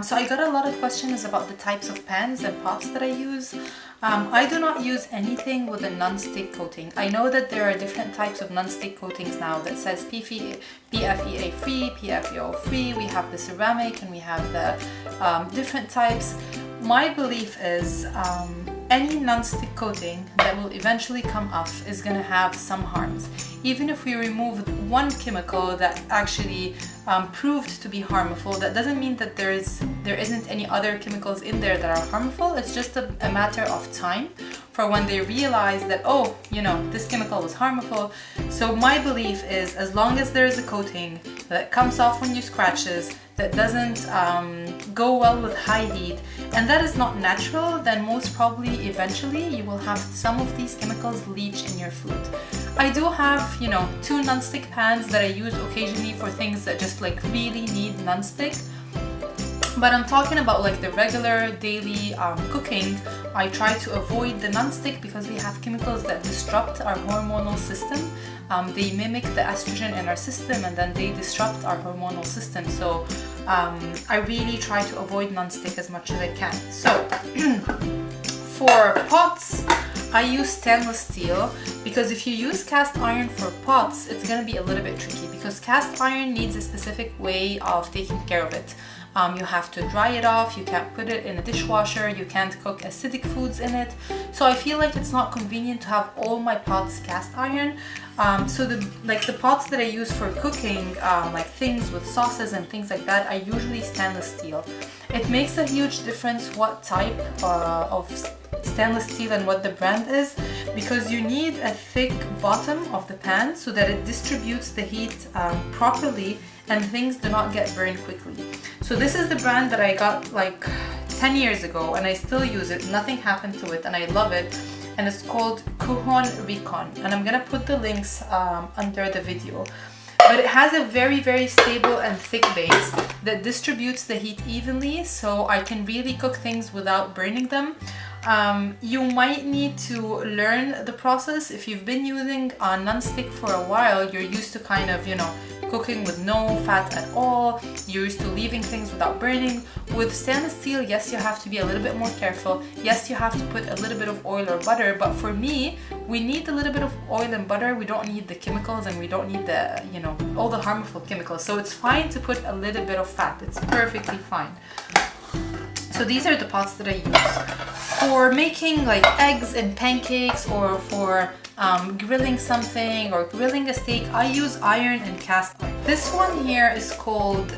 So I got a lot of questions about the types of pans and pots that I use. I do not use anything with a non-stick coating. I know that there are different types of non-stick coatings now that says PFEA free, PFEO free. We have the ceramic and we have the different types. My belief is any non-stick coating that will eventually come off is going to have some harms. Even if we remove one chemical that actually proved to be harmful, that doesn't mean that there isn't any other chemicals in there that are harmful. It's just a matter of time for when they realize that, oh, you know, this chemical was harmful. So my belief is, as long as there is a coating that comes off when you scratches, that doesn't go well with high heat, and that is not natural, then most probably eventually you will have some of these chemicals leach in your food. I do have, you know, 2 non-stick pans that I use occasionally for things that just like really need non-stick. But I'm talking about like the regular daily cooking. I try to avoid the non-stick because they have chemicals that disrupt our hormonal system. They mimic the estrogen in our system and then they disrupt our hormonal system. So I really try to avoid non-stick as much as I can. So for pots, I use stainless steel because if you use cast iron for pots, it's going to be a little bit tricky because cast iron needs a specific way of taking care of it. You have to dry it off, you can't put it in a dishwasher, you can't cook acidic foods in it. So I feel like it's not convenient to have all my pots cast iron. So the pots that I use for cooking, like things with sauces and things like that, are usually stainless steel. It makes a huge difference what type of stainless steel and what the brand is, because you need a thick bottom of the pan so that it distributes the heat properly and things do not get burned quickly. So this is the brand that I got like 10 years ago and I still use it. Nothing happened to it and I love it. And it's called Kuhon Recon. And I'm gonna put the links under the video. But it has a very, very stable and thick base that distributes the heat evenly, so I can really cook things without burning them. You might need to learn the process. If you've been using non-stick for a while, you're used to kind of, you know, cooking with no fat at all. You're used to leaving things without burning. With stainless steel, yes, you have to be a little bit more careful. Yes, you have to put a little bit of oil or butter, but for me, we need a little bit of oil and butter. We don't need the chemicals and we don't need the, you know, all the harmful chemicals. So it's fine to put a little bit of fat. It's perfectly fine. So these are the pots that I use for making like eggs and pancakes, or for grilling something or grilling a steak. I use iron and cast iron. This one here is called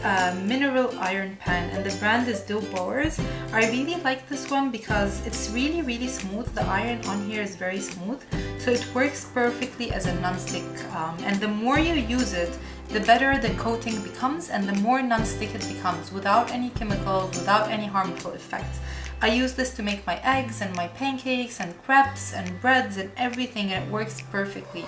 Mineral Iron Pan and the brand is Doe Bowers. I really like this one because it's really, really smooth. The iron on here is very smooth, so it works perfectly as a non-stick, and the more you use it, the better the coating becomes and the more non-stick it becomes, without any chemicals, without any harmful effects. I use this to make my eggs and my pancakes and crepes and breads and everything, and it works perfectly.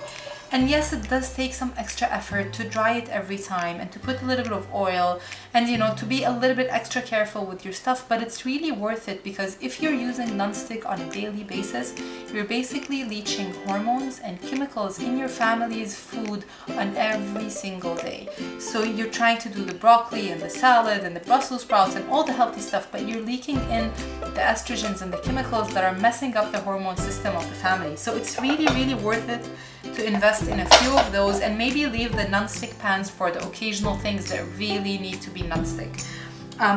And yes, it does take some extra effort to dry it every time and to put a little bit of oil and, you know, to be a little bit extra careful with your stuff, but it's really worth it because if you're using non-stick on a daily basis, you're basically leaching hormones and chemicals in your family's food on every single day. So you're trying to do the broccoli and the salad and the Brussels sprouts and all the healthy stuff, but you're leaking in the estrogens and the chemicals that are messing up the hormone system of the family. So it's really, really worth it to invest in a few of those and maybe leave the non-stick pans for the occasional things that really need to be non-stick.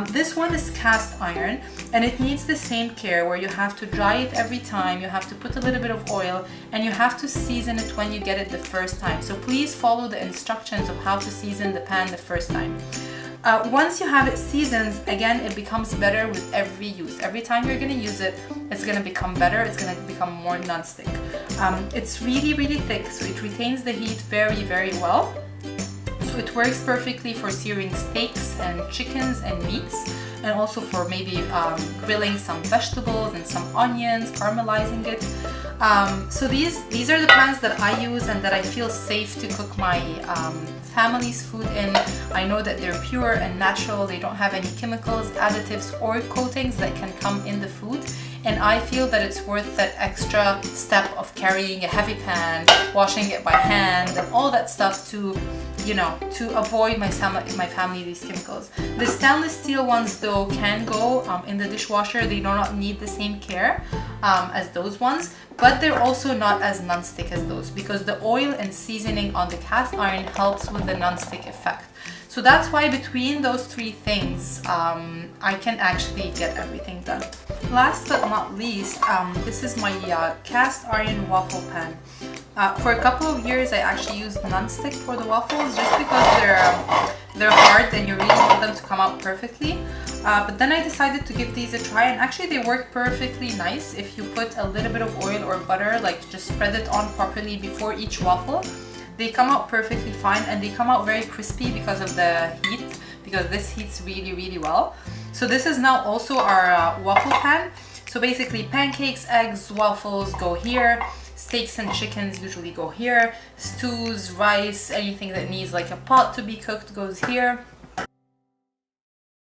This one is cast iron and it needs the same care where you have to dry it every time, you have to put a little bit of oil, and you have to season it when you get it the first time. So please follow the instructions of how to season the pan the first time. Once you have it seasoned, again, it becomes better with every use. Every time you're going to use it, it's going to become better. It's going to become more non-stick. It's really, really thick, so it retains the heat very, very well. So it works perfectly for searing steaks and chickens and meats, and also for maybe grilling some vegetables and some onions, caramelizing it. So these are the pans that I use and that I feel safe to cook my family's food in. I know that they're pure and natural. They don't have any chemicals, additives, or coatings that can come in the food. and I feel that it's worth that extra step of carrying a heavy pan, washing it by hand, and all that stuff to, you know, to avoid my family these chemicals. The stainless steel ones though can go in the dishwasher. They do not need the same care as those ones, but they're also not as non-stick as those, because the oil and seasoning on the cast iron helps with the non-stick effect. So that's why between those three things, I can actually get everything done. Last but not least, this is my cast iron waffle pan. For a couple of years, I actually used non-stick for the waffles just because they're hard and you really want them to come out perfectly. But then I decided to give these a try, and actually they work perfectly nice if you put a little bit of oil or butter, like just spread it on properly before each waffle. They come out perfectly fine, and they come out very crispy because of the heat, because this heats really, really well. So this is now also our waffle pan. So basically pancakes, eggs, waffles go here. Steaks and chickens usually go here. Stews, rice, anything that needs like a pot to be cooked goes here.